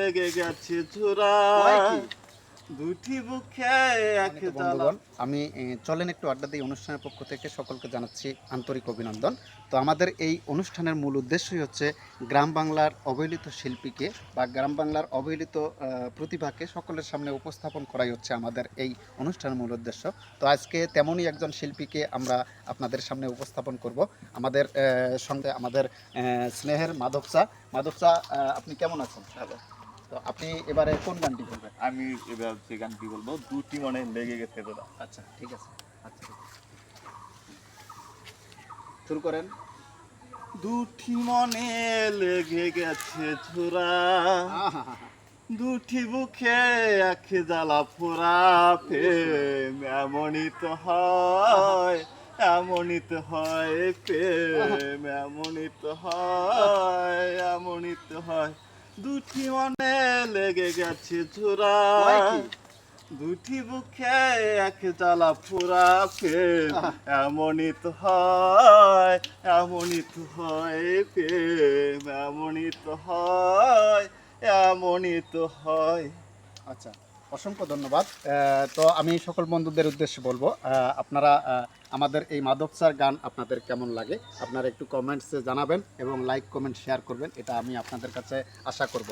লেগে গেছে ছোড়া দুটি বুকে এক বন্ধুগণ আমি চলেন একটু আড্ডা দিই অনুষ্ঠানের পক্ষ থেকে সকলকে জানাচ্ছি আন্তরিক অভিনন্দন। তো আমাদের এই অনুষ্ঠানের মূল উদ্দেশ্যই হচ্ছে গ্রাম বাংলার অবহেলিত শিল্পীকে বা গ্রাম বাংলার অবহেলিত প্রতিভাকে সকলের সামনে উপস্থাপন করাই হচ্ছে আমাদের এই অনুষ্ঠানের মূল উদ্দেশ্য। তো আজকে তেমনই একজন শিল্পীকে আমরা আপনাদের সামনে উপস্থাপন করব। আমাদের সঙ্গে আমাদের স্নেহের মাধবচা। মাধবচা, আপনি কেমন আছেন? ভালো। তো আপনি এবারে কোন গানটি বলবেন? আমি এবার যে গানটি বলবো দুটি মনে লেগে গেছে ছোড়া। আচ্ছা ঠিক আছে, আচ্ছা শুরু করেন। দুটি মনে লেগে গেছে ছোড়া দুটি বুকে এক জ্বালা ফোরা প্রেম এমনই তো হয় এমনই তো হয় প্রেম এমনই তো হয় এমনই তো হয় দুটি মনে লেগে গেছে ছোড়া দুটি বুকে এক জ্বালা ফোরা প্রেম এমনই তো হয় এমনই তো হয় প্রেম এমনই তো হয় এমনই তো হয়। আচ্ছা, অসংখ্য ধন্যবাদ। তো আমি সকল বন্ধুদের উদ্দেশ্যে বলবো, আপনারা আমাদের এই মাধব স্যার গান আপনাদের কেমন লাগে আপনারা একটু কমেন্টসে জানাবেন এবং লাইক কমেন্ট শেয়ার করবেন, এটা আমি আপনাদের কাছে আশা করব।